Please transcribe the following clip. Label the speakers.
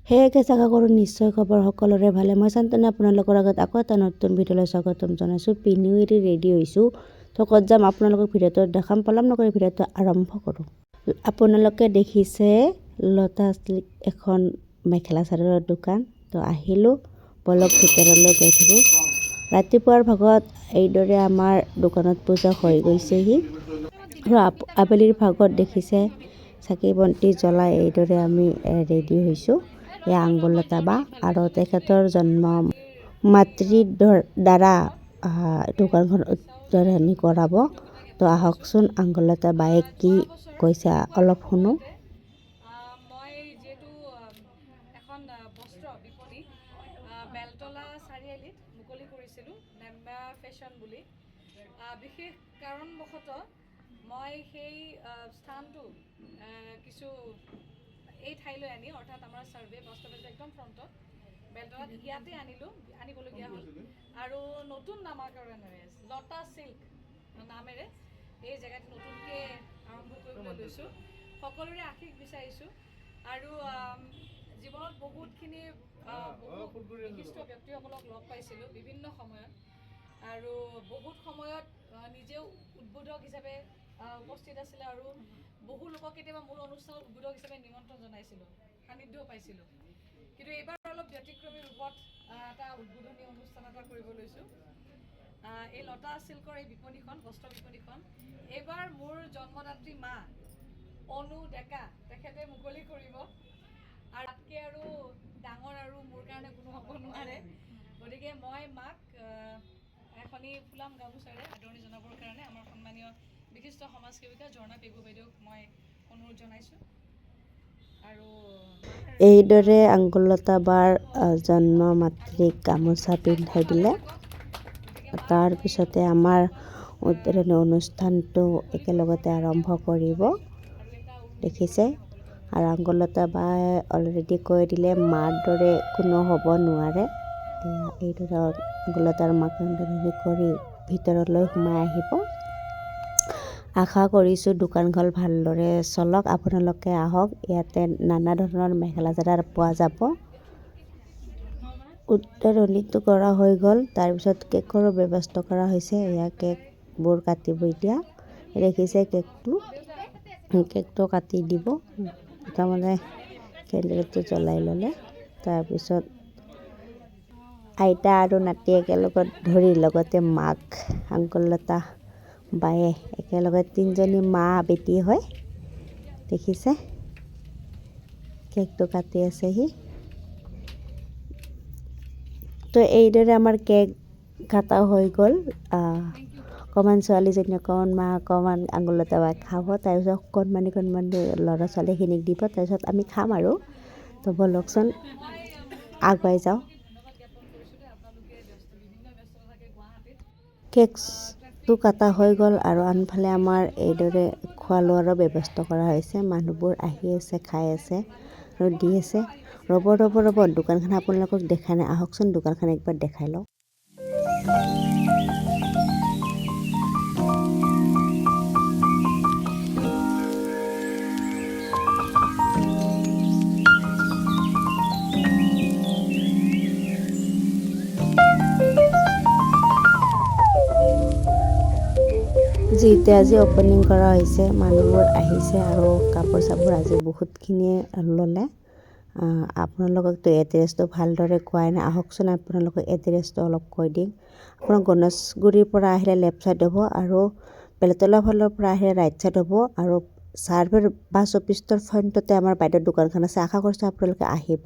Speaker 1: সেয়ে আশা কৰোঁ নিশ্চয় খবৰ সকলোৰে ভালে। মই শান্তনা আপোনালোকৰ আগত আকৌ এটা নতুন ভিডিঅ'লৈ স্বাগতম জনাইছোঁ। পিন্ধি ৰেডি হৈছোঁ, তো ক'ত যাম আপোনালোকক ভিডিঅ'টো দেখাম। পলম নকৰি ভিডিঅ'টো আৰম্ভ কৰোঁ। আপোনালোকে দেখিছে লতা চিল্ক এখন মেখেলা চাদৰৰ দোকান। তো আহিলোঁ, বলক ভিতৰলৈ গৈ থাকোঁ। ৰাতিপুৱাৰ ভাগত এইদৰে আমাৰ দোকানত পূজা হৈ গৈছেহি আৰু আবেলিৰ ভাগত দেখিছে চাকি বন্তি জ্বলাই এইদৰে আমি ৰেডি হৈছোঁ। এয়া আংগুলতা বা আৰু তেখেতৰ জন্ম মাতৃৰ দ্বাৰা দোকানখন উদ্বোধনী কৰাব। তো আহকচোন আংগুলতা বায়ে কি কৈছে অলপ শুনো।
Speaker 2: মই যিহেতু এখন বস্ত্ৰ বিপণী বেলতলা চাৰিআলিত মুকলি কৰিছিলোঁ নেম্বা ফেশ্বন বুলি। বিশেষ কাৰণবশতঃ মই সেই স্থানটো কিছু এই ঠাইলৈ আনি, অৰ্থাৎ আমাৰ চাৰ্ভে বাস্তৱত একদম ফ্ৰণ্টত বেলতলাত ইয়াতে আনিবলগীয়া হ'ল। আৰু নতুন নামাকৰণেৰে লতা চিল্ক নামেৰে এই জেগাটো নতুনকৈ আৰম্ভ কৰিবলৈ লৈছোঁ। সকলোৰে আশীষ বিচাৰিছোঁ আৰু জীৱনত বহুতখিনি বিশিষ্ট ব্যক্তিসকলক লগ পাইছিলোঁ বিভিন্ন সময়ত, আৰু বহুত সময়ত নিজেও উদ্বোধক হিচাপে উপস্থিত আছিলে আৰু বহু লোকক কেতিয়াবা মোৰ অনুষ্ঠানত উদ্বোধক হিচাপে নিমন্ত্ৰণ জনাইছিলোঁ, সান্নিধ্যও পাইছিলোঁ। কিন্তু এইবাৰ অলপ ব্যতিক্ৰমী ৰূপত এটা উদ্বোধনী অনুষ্ঠান এটা কৰিব লৈছোঁ। এই লতা চিল্কৰ এই বিপণীখন, বস্ত্ৰ বিপণীখন এইবাৰ মোৰ জন্মদাত্ৰী মা অনু ডেকা তেখেতে মুকলি কৰিব। আৰু তাতকৈ আৰু ডাঙৰ আৰু মোৰ কাৰণে কোনো হ'ব নোৱাৰে। গতিকে মই মাক এখনি ফুলাম গামোচাৰে আদৰণি জনাবৰ কাৰণে আমাৰ সন্মানীয় বিশিষ্ট সমাজ সেৱিকা ঝৰ্ণা পেগু বাইদেউক মই অনুৰোধ জনাইছোঁ। আৰু
Speaker 1: এইদৰে আংগুলতা বাৰ জন্ম মাতৃক গামোচা পিন্ধাই দিলে। তাৰপিছতে আমাৰ উদ্বোধনী অনুষ্ঠানটো একেলগতে আৰম্ভ কৰিব, দেখিছে। আৰু আংগুলতা বাই অলৰেডি কৈ দিলে মাৰ দৰে কোনো হ'ব নোৱাৰে। এইদৰে আংগুলতাৰ মাক ৰান্ধনি কৰি ভিতৰলৈ সোমাই আহিব। আশা কৰিছোঁ দোকানখন ভালদৰে চলক। আপোনালোকে আহক, ইয়াতে নানা ধৰণৰ মেখেলা চাদৰ পোৱা যাব। উদ্বোধনীটো কৰা হৈ গ'ল, তাৰপিছত কেকৰো ব্যৱস্থা কৰা হৈছে। এয়া কেকবোৰ কাটিব এতিয়া, দেখিছে কেকটো কাটি দিব। তাৰমানে কেণ্ডেলটো জ্বলাই ল'লে, তাৰপিছত আইতা আৰু নাতি একেলগত ধৰি লগতে মাক আংগুলতা বায়ে একেলগে তিনিজনী মা বেটি হয়, দেখিছে। কেকটো কাটি আছেহি। তো এইদৰে আমাৰ কেক কাটা হৈ গ'ল। অকণমান ছোৱালীজনী অকণমান মা অকণমান আংগুলতা বাই খাব, তাৰপিছত অকণমানি ল'ৰা ছোৱালীখিনিক দিব, তাৰপিছত আমি খাম আৰু। তো ব'লকচোন আগুৱাই যাওঁ। কেকটো কাটা হৈ গ'ল আৰু আনফালে আমাৰ এইদৰে খোৱা লোৱাৰো ব্যৱস্থা কৰা হৈছে। মানুহবোৰ আহি আছে, খাই আছে আৰু দি আছে। ৰ'ব দোকানখন আপোনালোকক দেখাই নাই, আহকচোন দোকানখন একবাৰ দেখাই লওঁ। যিহেতু আজি অপেনিং কৰা হৈছে, মানুহবোৰ আহিছে আৰু কাপোৰ চাপোৰ আজি বহুতখিনিয়ে ল'লে। আপোনালোককতো এড্ৰেছটো ভালদৰে কোৱাই নাই, আহকচোন আপোনালোকক এড্ৰেছটো অলপ কৈ দিম। আপোনাৰ গণেশগুৰিৰ পৰা আহিলে লেফ্ট ছাইড হ'ব, আৰু বেলতলা ফালৰ পৰা আহিলে ৰাইট ছাইড হ'ব, আৰু চাৰ্ভে বাছ অফিচটোৰ ফ্ৰণ্টতে আমাৰ বাইদেউৰ দোকানখন আছে। আশা কৰিছোঁ আপোনালোকে আহিব।